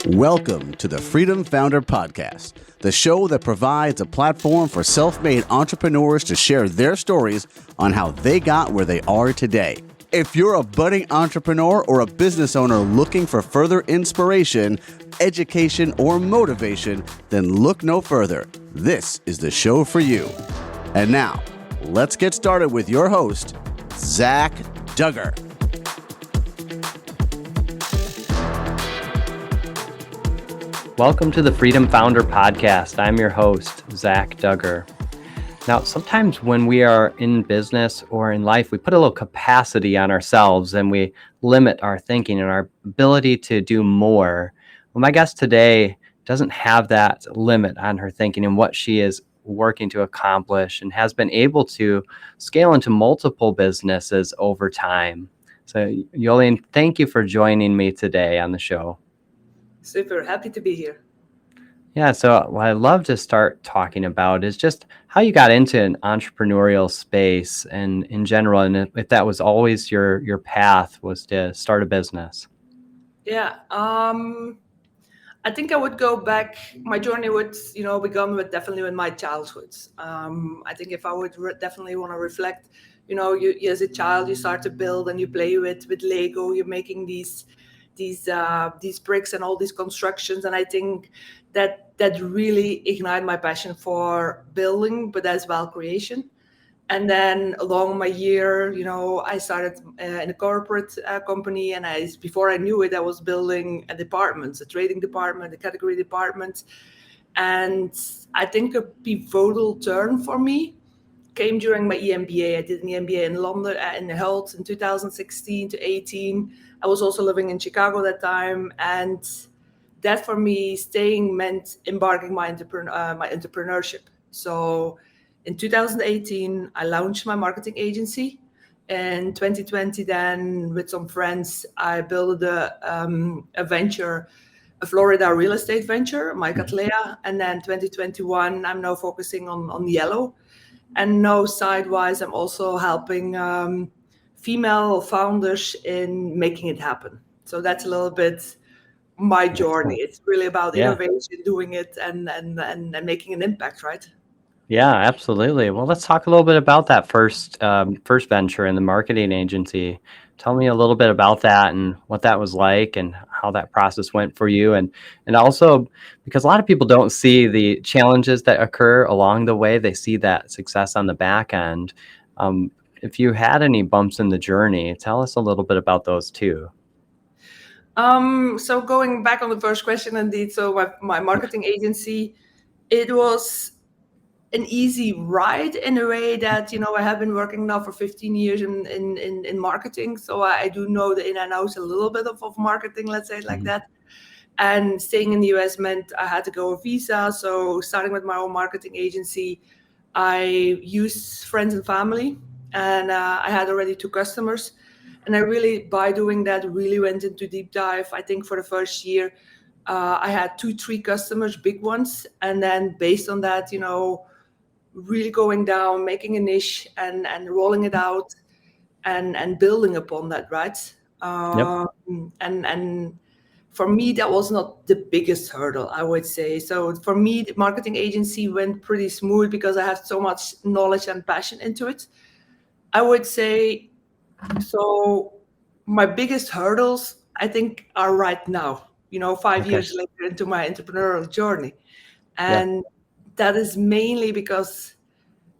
Welcome to the Freedom Founder Podcast, the show that provides a platform for self-made entrepreneurs to share their stories on how they got where they are today. If you're a budding entrepreneur or a business owner looking for further inspiration, education, or motivation, then look no further. This is the show for you. And now, let's get started with your host, Zach Duggar. Welcome to the Freedom Founder Podcast. I'm your host, Zach Duggar. Now, sometimes when we are in business or in life, we put a little capacity on ourselves and we limit our thinking and our ability to do more. Well, my guest today doesn't have that limit on her thinking and what she is working to accomplish and has been able to scale into multiple businesses over time. So, Jolien, thank you for joining me today on the show. Super, happy to be here. Yeah, so what I'd love to start talking about is just how you got into an entrepreneurial space and in general, and if that was always your path was to start a business. Yeah, I think I would go back. My journey would, begin with definitely with my childhood. I think if I would definitely want to reflect, you as a child, you start to build and you play with Lego. You're making these bricks and all these constructions, and I think that really ignited my passion for building, but as well creation. And then along my year, I started in a corporate company, and before I knew it, I was building a trading department, a category department. And I think a pivotal turn for me came during my EMBA. I did an EMBA in London, in Hult in 2016 to 18. I was also living in Chicago at that time. And that for me, staying meant embarking my entrepreneurship. So in 2018, I launched my marketing agency. In 2020, then with some friends, I built a venture, a Florida real estate venture, MyCataleya. And then 2021, I'm now focusing on Jelloow. And now sidewise, I'm also helping female founders in making it happen. So that's a little bit my journey. It's really about innovation, doing it and making an impact, right? Yeah, absolutely. Well, let's talk a little bit about that first venture in the marketing agency. Tell me a little bit about that and what that was like and how that process went for you. And also, because a lot of people don't see the challenges that occur along the way, they see that success on the back end. If you had any bumps in the journey, tell us a little bit about those too. So going back on the first question, indeed, so my marketing agency, it was an easy ride in a way that, I have been working now for 15 years in marketing. So I do know the in and outs a little bit of marketing, let's say it like that. And staying in the US meant I had to go a visa. So starting with my own marketing agency, I used friends and family, and I had already 2 customers. And I really, by doing that, really went into deep dive. I think for the first year, I had 2-3 customers, big ones. And then based on that, really going down, making a niche and rolling it out and building upon that, right? And for me, that was not the biggest hurdle, I would say. So for me, the marketing agency went pretty smooth because I have so much knowledge and passion into it. I would say, so my biggest hurdles, I think, are right now, 5 years later into my entrepreneurial journey. And that is mainly because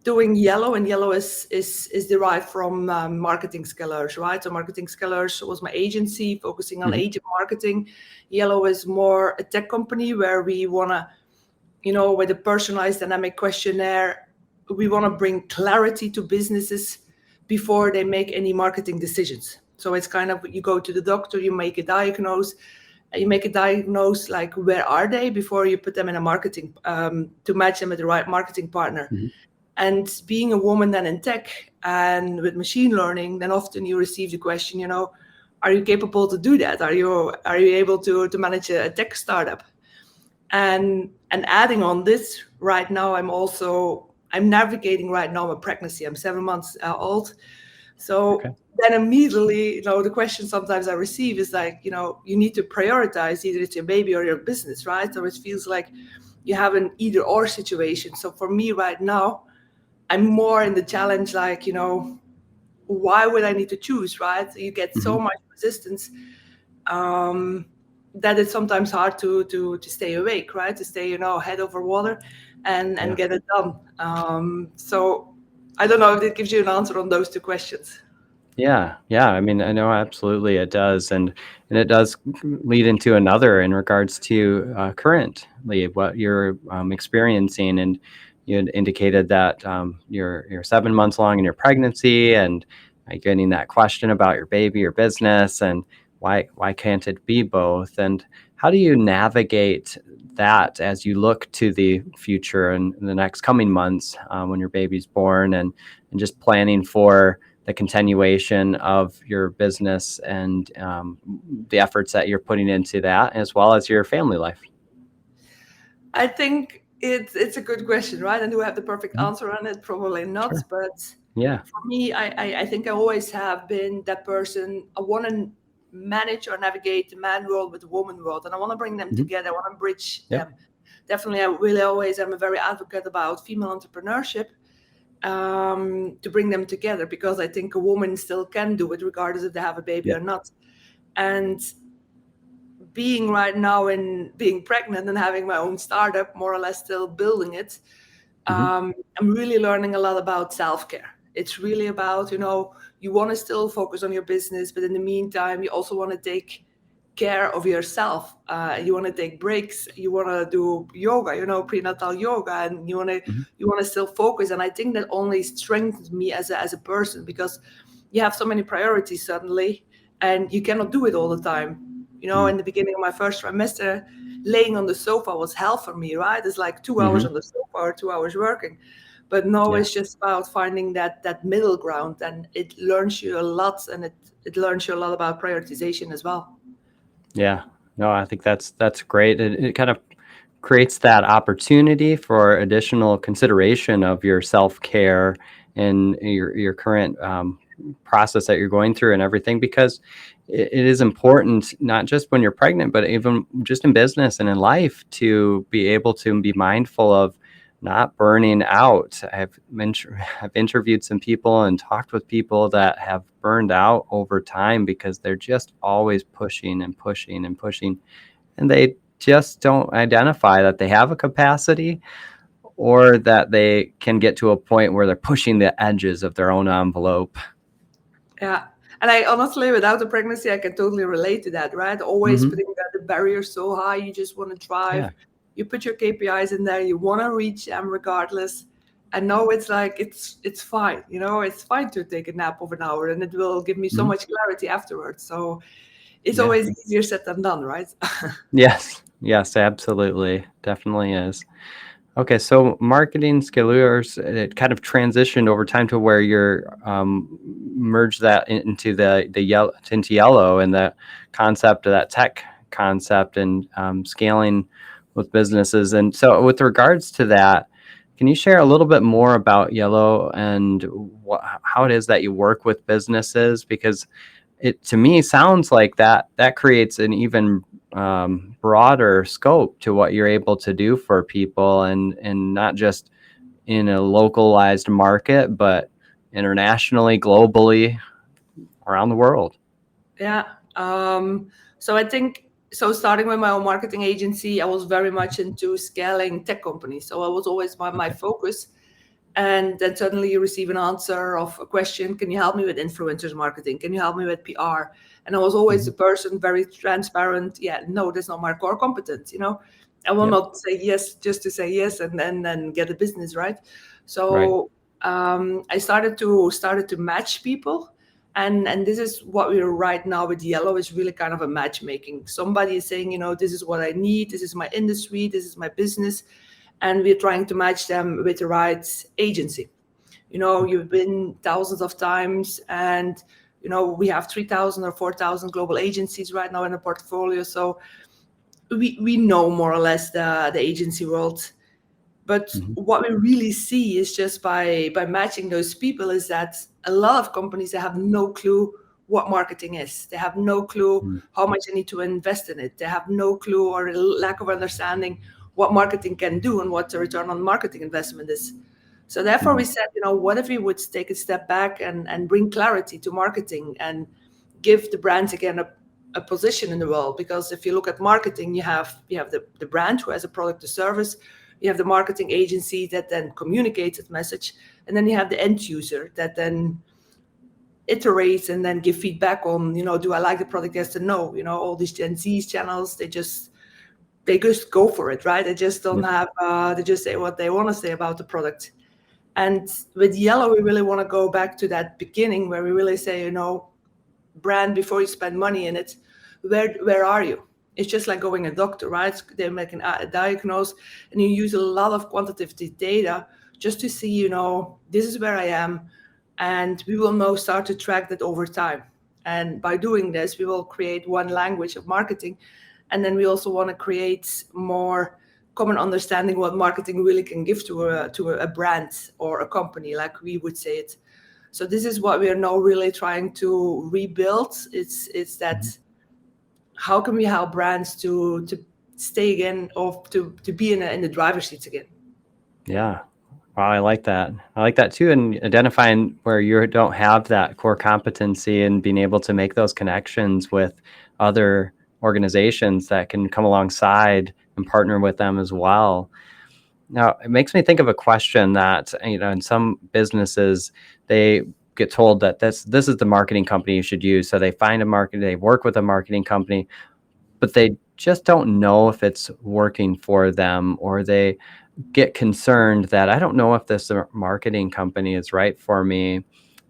doing Jelloow, and Jelloow is derived from Marketing Scaleurs, right? So Marketing Scaleurs was my agency focusing on agent marketing. Jelloow is more a tech company where we want to, with a personalized dynamic questionnaire, we want to bring clarity to businesses before they make any marketing decisions. So it's kind of, you go to the doctor, you make a diagnose, like where are they before you put them in a marketing, to match them with the right marketing partner. And being a woman then in tech and with machine learning, then often you receive the question, are you capable to do that? Are you able to manage a tech startup? And adding on this, right now, I'm navigating right now a pregnancy. I'm 7 months old. So then immediately, the question sometimes I receive is like, you need to prioritize either it's your baby or your business, right? So it feels like you have an either or situation. So for me right now, I'm more in the challenge, like, why would I need to choose, right? You get so much resistance that it's sometimes hard to stay awake, right? To stay, head over water and get it done. So I don't know if it gives you an answer on those two questions. Yeah, yeah. I mean, I know absolutely it does, and it does lead into another in regards to currently what you're experiencing, and you had indicated that you're 7 months along in your pregnancy, and getting that question about your baby, your business, and why can't it be both? And how do you navigate that as you look to the future and the next coming months when your baby's born, and just planning for the continuation of your business and the efforts that you're putting into that, as well as your family life? I think it's a good question, right? And do I have the perfect answer on it? Probably not. Sure. But Yeah. for me, I think I always have been that person. I want to manage or navigate the man world with the woman world, and I want to bring them together. I want to bridge Yep. them. Definitely, I really always am a very advocate about female entrepreneurship, to bring them together, because I think a woman still can do it regardless if they have a baby Yep. or not. And being right now and being pregnant and having my own startup, more or less still building it, I'm really learning a lot about self-care. It's really about, you want to still focus on your business, but in the meantime, you also want to take care of yourself. You want to take breaks. You want to do yoga, prenatal yoga, and you want to still focus. And I think that only strengthens me as a person, because you have so many priorities suddenly, and you cannot do it all the time. In the beginning of my first trimester, laying on the sofa was hell for me, right? It's like 2 hours on the sofa or 2 hours working. But no, it's just about finding that middle ground, and it learns you a lot, and it learns you a lot about prioritization as well. Yeah. No, I think that's great. It kind of creates that opportunity for additional consideration of your self-care and your current process that you're going through and everything, because it is important, not just when you're pregnant, but even just in business and in life, to be able to be mindful of not burning out. I've interviewed some people and talked with people that have burned out over time because they're just always pushing and pushing and pushing, and they just don't identify that they have a capacity, or that they can get to a point where they're pushing the edges of their own envelope. Yeah. And I honestly, without the pregnancy, I can totally relate to that, right? Always putting the barrier so high, you just want to drive. Yeah. You put your KPIs in there, you want to reach them regardless. And now it's like, it's fine. It's fine to take a nap of an hour, and it will give me so much clarity afterwards. So it's always easier said than done, right? Yes, absolutely. Definitely is. Okay, so Marketing Scaleurs, it kind of transitioned over time to where you're merged that into into Jelloow, and the concept of that tech concept, and scaling with businesses. And so, with regards to that, can you share a little bit more about Jelloow and how it is that you work with businesses? Because it, to me, sounds like that creates an even broader scope to what you're able to do for people, and not just in a localized market, but internationally, globally, around the world. Yeah. So I think, starting with my own marketing agency, I was very much into scaling tech companies. So it was always my focus. And then suddenly you receive an answer of a question: can you help me with influencers marketing? Can you help me with PR? And I was always the person, very transparent. Yeah, no, that's not my core competence. I will not say yes just to say yes and then get a business, right? So I started to match people. And this is what we're right now with Jelloow, is really kind of a matchmaking. Somebody is saying, this is what I need, this is my industry, this is my business, and we're trying to match them with the right agency. You've been thousands of times, and we have 3,000 or 4,000 global agencies right now in the portfolio. So we know more or less the agency world. But what we really see is just by matching those people is that a lot of companies, they have no clue what marketing is. They have no clue how much they need to invest in it. They have no clue or a lack of understanding what marketing can do and what the return on marketing investment is. So therefore we said, what if we would take a step back and bring clarity to marketing and give the brands again a position in the world? Because if you look at marketing, you have the brand who has a product or service, you have the marketing agency that then communicates its message, and then you have the end user that then iterates and then give feedback on, do I like the product? Yes or no? All these Gen Z channels, they just go for it, right? They just don't have, they just say what they want to say about the product. And with Jelloow, we really want to go back to that beginning where we really say, brand, before you spend money in it, where are you? It's just like going a doctor, right? They make a diagnose, and you use a lot of quantitative data just to see, this is where I am, and we will now start to track that over time. And by doing this, we will create one language of marketing, and then we also want to create more common understanding what marketing really can give to a brand or a company, like we would say it. So this is what we are now really trying to rebuild. It's that how can we help brands to stay again, or to be in the driver's seats again? Yeah. Wow, I like that. I like that too. And identifying where you don't have that core competency and being able to make those connections with other organizations that can come alongside and partner with them as well. Now, it makes me think of a question that, in some businesses, they get told that this is the marketing company you should use. So they find they work with a marketing company, but they just don't know if it's working for them, or they get concerned that I don't know if this marketing company is right for me.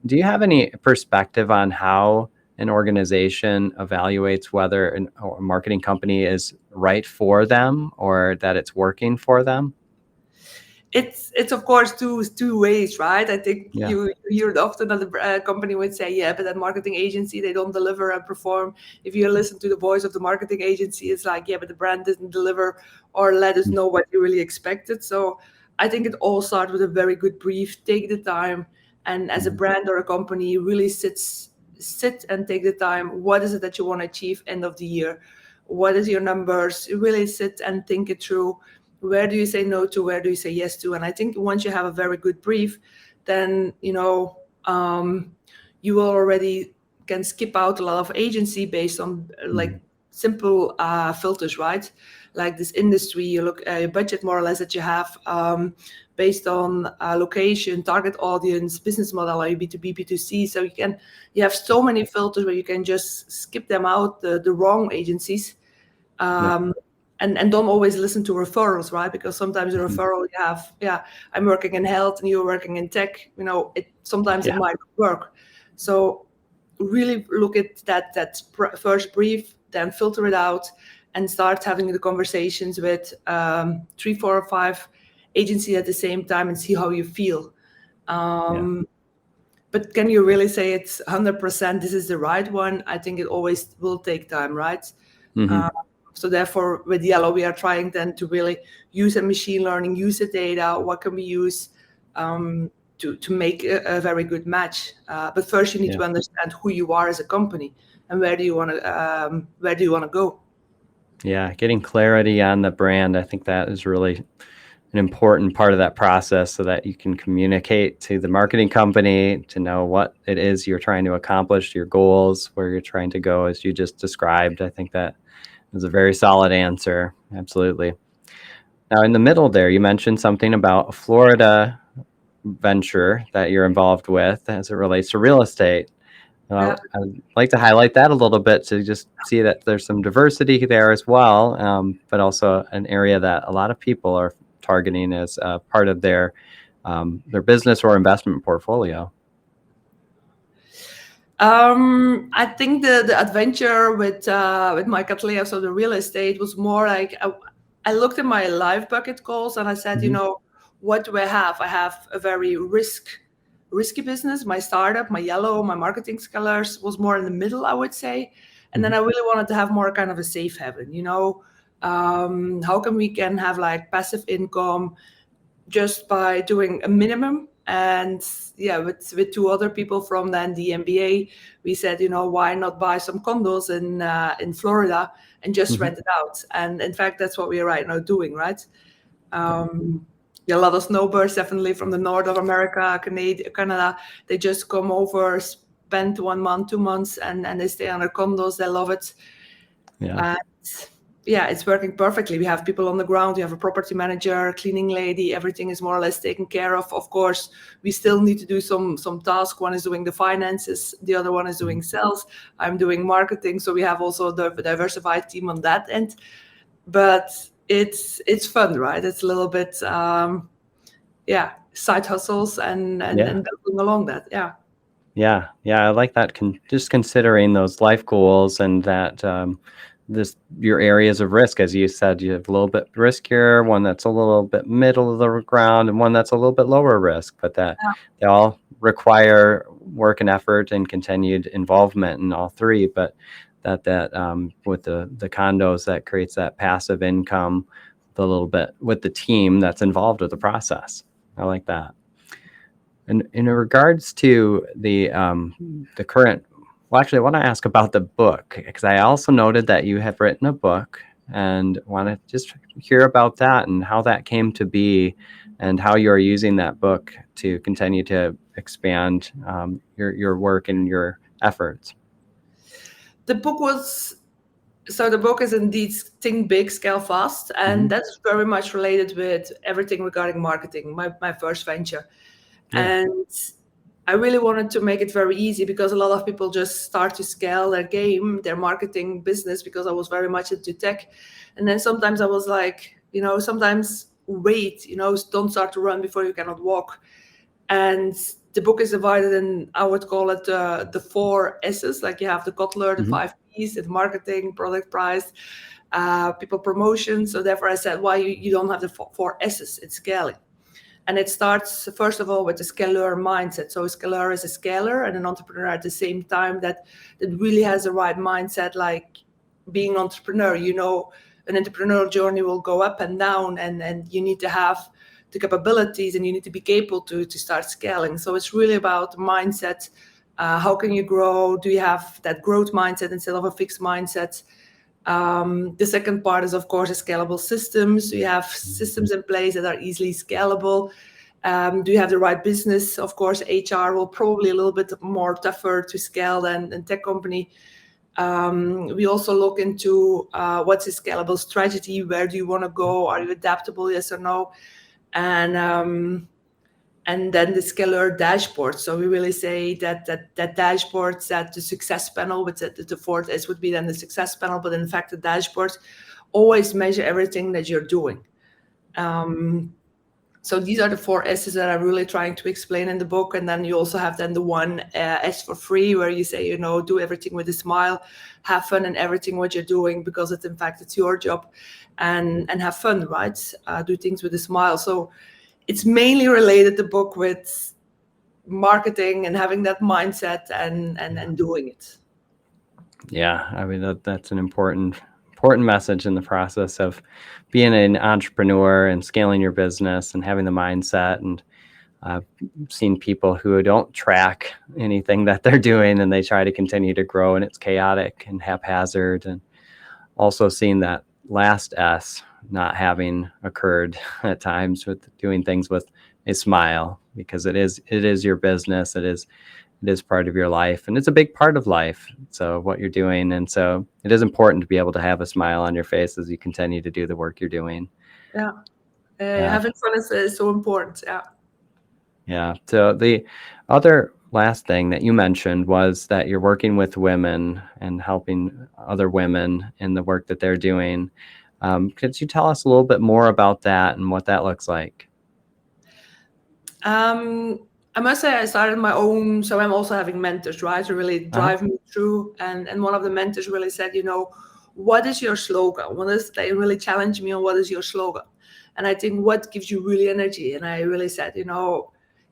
Do you have any perspective on how an organization evaluates whether a marketing company is right for them or that it's working for them? It's of course two ways, right? I think Yeah. you hear it often that the company would say, yeah, but that marketing agency, they don't deliver and perform. If you listen to the voice of the marketing agency, it's like, yeah, but the brand didn't deliver or let us know what you really expected. So I think it all starts with a very good brief. Take the time, and as a brand or a company, really sit and take the time. What is it that you want to achieve end of the year? What is your numbers? Really sit and think it through. Where do you say no to? Where do you say yes to? And I think once you have a very good brief, then you will already can skip out a lot of agency based on like simple filters, right? Like this industry, you look a budget more or less that you have based on location, target audience, business model, are you B2B, B2C? So you have so many filters where you can just skip them out, the wrong agencies. And don't always listen to referrals, right? Because sometimes a referral you have, I'm working in health and you're working in tech, sometimes it might work. So really look at that first brief, then filter it out and start having the conversations with 3, 4, or 5 agencies at the same time and see how you feel. But can you really say it's 100% this is the right one? I think it always will take time, right? So therefore, with Jelloow, we are trying then to really use a machine learning, use the data. What can we use to make a very good match? But first, you need to understand who you are as a company and where do you want to go. Yeah, getting clarity on the brand. I think that is really an important part of that process, so that you can communicate to the marketing company to know what it is you're trying to accomplish, your goals, where you're trying to go, as you just described. I think that is a very solid answer. Absolutely. Now, in the middle there, you mentioned something about a Florida venture that you're involved with as it relates to real estate. I'd like to highlight that a little bit to just see that there's some diversity there as well, but also an area that a lot of people are targeting as part of their business or investment portfolio. I think the adventure with MyCataleya, so the real estate, was more like I looked at my life bucket goals and I said, what do I have? I have a very risky business. My startup, my Jelloow, my Marketing Scaleurs was more in the middle, I would say. And then I really wanted to have more kind of a safe haven, how can we have like passive income, just by doing a minimum. And with two other people from then the MBA, we said, why not buy some condos in Florida and just rent it out? And in fact, that's what we are right now doing, right? A lot of snowbirds, definitely from the north of America, Canada. They just come over, spend 1 month, 2 months, and they stay on their condos. They love it. Yeah. It's working perfectly. We have people on the ground. We have a property manager, cleaning lady. Everything is more or less taken care of. Of course, we still need to do some tasks. One is doing the finances. The other one is doing sales. I'm doing marketing. So we have also the diversified team on that end. But it's fun, right? It's a little bit, side hustles and building along that. Yeah. I like that. Just considering those life goals and that your areas of risk, as you said, you have a little bit riskier, one that's a little bit middle of the ground, and one that's a little bit lower risk, but that they all require work and effort and continued involvement in all three. But that with the condos, that creates that passive income, a little bit with the team that's involved with the process. I like that. And in regards to the current, well, actually, I want to ask about the book, because I also noted that you have written a book, and want to just hear about that and how that came to be, and how you are using that book to continue to expand your work and your efforts. The book is indeed Think Big, Scale Fast, and that's very much related with everything regarding marketing, my first venture. And I really wanted to make it very easy, because a lot of people just start to scale their marketing business, because I was very much into tech. And then sometimes I was like, sometimes wait, don't start to run before you cannot walk. And the book is divided in, I would call it the 4 S's. Like you have the Kotler, the 5 P's, it's marketing, product, price, people, promotion. So therefore I said, why you don't have the 4 S's? It's scaling. And it starts, first of all, with the Scaleur mindset. So a Scaleur is a scaler and an entrepreneur at the same time that really has the right mindset, like being an entrepreneur. An entrepreneurial journey will go up and down, and you need to have the capabilities, and you need to be capable to start scaling. So it's really about mindset. How can you grow? Do you have that growth mindset instead of a fixed mindset? The second part is, of course, a scalable systems. Do you have systems in place that are easily scalable? Do you have the right business? Of course, HR will probably a little bit more tougher to scale than tech company. We also look into what's a scalable strategy? Where do you want to go? Are you adaptable? Yes or no? And then the Scaleur dashboard. So we really say that dashboard, that the success panel, which the 4th S would be then the success panel, but in fact the dashboards always measure everything that you're doing. So these are the 4 S's that I'm really trying to explain in the book. And then you also have then the 1 S for free, where you say, do everything with a smile, have fun in everything what you're doing, because it's your job, and have fun, right? Do things with a smile. So it's mainly related, the book, with marketing and having that mindset and doing it. Yeah, I mean, that's an important message in the process of being an entrepreneur and scaling your business and having the mindset. And I've seen people who don't track anything that they're doing, and they try to continue to grow, and it's chaotic and haphazard. And also seeing that last S not having occurred at times, with doing things with a smile, because it is your business. It is part of your life, and it's a big part of life. So what you're doing. And so it is important to be able to have a smile on your face as you continue to do the work you're doing. Having fun is so important. So the other last thing that you mentioned was that you're working with women and helping other women in the work that they're doing. Could you tell us a little bit more about that and what that looks like? I must say I started my own, so I'm also having mentors, right, to really drive me through. And one of the mentors really said, what is your slogan? They really challenged me on what is your slogan? And I think what gives you really energy? And I really said,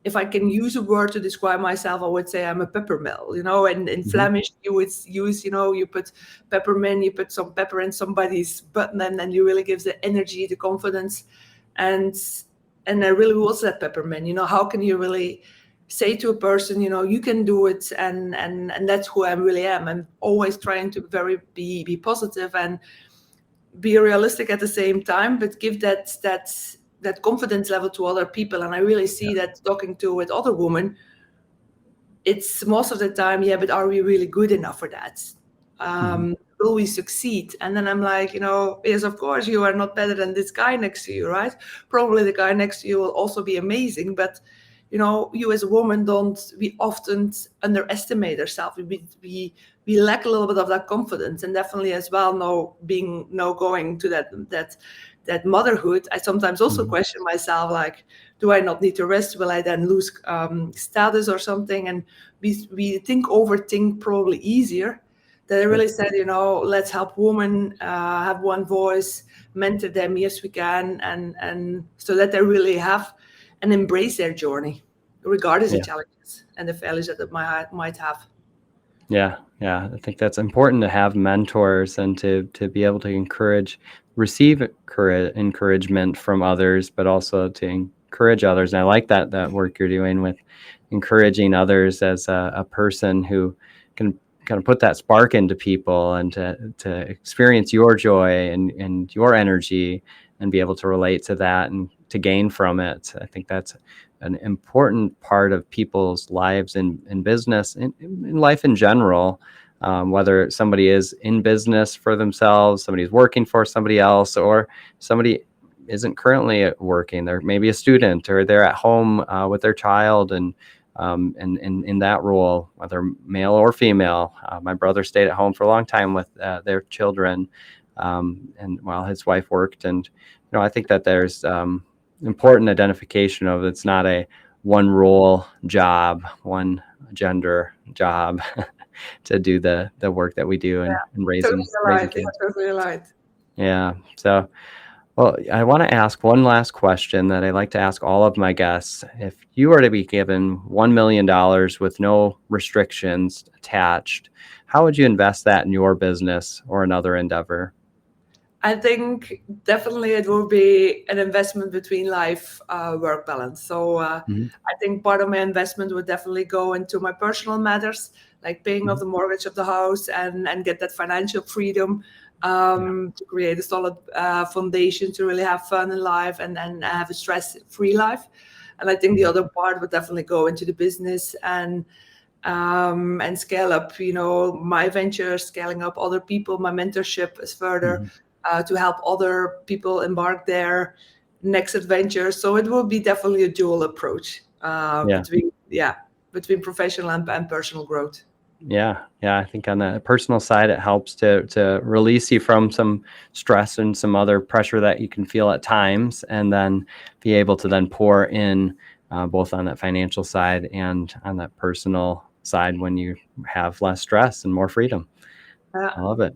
if I can use a word to describe myself, I would say I'm a peppermill, and in Flemish, you would use, you put peppermint, you put some pepper in somebody's button, and then you really gives the energy, the confidence. And and I really was that peppermint. How can you really say to a person, you can do it, and that's who I really am. I'm always trying to be positive and be realistic at the same time, but give that confidence level to other people. And I really see that talking with other women, it's most of the time, but are we really good enough for that? Will we succeed? And then I'm like, yes, of course, you are not better than this guy next to you, right? Probably the guy next to you will also be amazing, but you as a woman, we often underestimate ourselves. We lack a little bit of that confidence, and definitely as well going to that motherhood. I sometimes also question myself, like, do I not need to rest? Will I then lose status or something? And we overthink probably easier. That I really said, let's help women have one voice, mentor them, yes we can, and so that they really have and embrace their journey, regardless of challenges and the failures that it might have. Yeah. I think that's important to have mentors and to be able to receive encouragement from others, but also to encourage others. And I like that work you're doing with encouraging others as a person who can kind of put that spark into people and to experience your joy and your energy and be able to relate to that and to gain from it. I think that's an important part of people's lives in business, in life in general, whether somebody is in business for themselves, somebody's working for somebody else, or somebody isn't currently working. They're maybe a student, or they're at home with their child, and in that role, whether male or female. My brother stayed at home for a long time with their children, and while his wife worked. And I think that there's important identification of it's not a one role job, one gender job to do the work that we do in raising kids. Totally right. Yeah. So, well, I want to ask one last question that I like to ask all of my guests. If you were to be given $1 million with no restrictions attached, how would you invest that in your business or another endeavor? I think definitely it will be an investment between work balance. So I think part of my investment would definitely go into my personal matters, like paying off the mortgage of the house and get that financial freedom to create a solid foundation to really have fun in life and have a stress-free life. And I think the other part would definitely go into the business and scale up, my venture, scaling up other people. My mentorship is further. To help other people embark their next adventure. So it will be definitely a dual approach between professional and personal growth. Yeah. I think on the personal side, it helps to release you from some stress and some other pressure that you can feel at times, and then be able to then pour in both on that financial side and on that personal side when you have less stress and more freedom. I love it.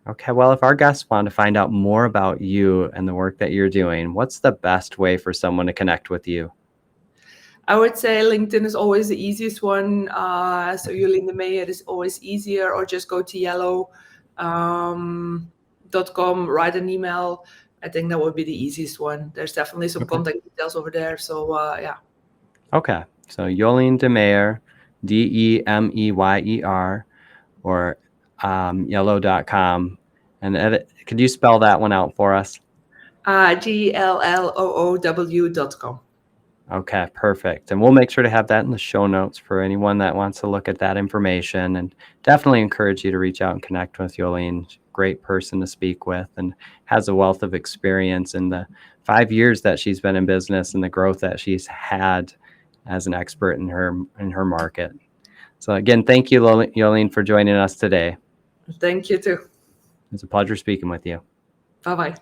Okay, well, if our guests want to find out more about you and the work that you're doing, what's the best way for someone to connect with you? I would say LinkedIn is always the easiest one. So Jolien de Meyer is always easier, or just go to Jelloow.com, write an email. I think that would be the easiest one. There's definitely some contact details over there. So Okay, so Jolien de Meyer, DEMEYER, or Jelloow.com. And could you spell that one out for us? GLLOOW.com. Okay, perfect. And we'll make sure to have that in the show notes for anyone that wants to look at that information, and definitely encourage you to reach out and connect with Jolien. Great person to speak with, and has a wealth of experience in the 5 years that she's been in business and the growth that she's had as an expert in her market. So again, thank you, Jolien, for joining us today. Thank you too. It's a pleasure speaking with you. Bye-bye.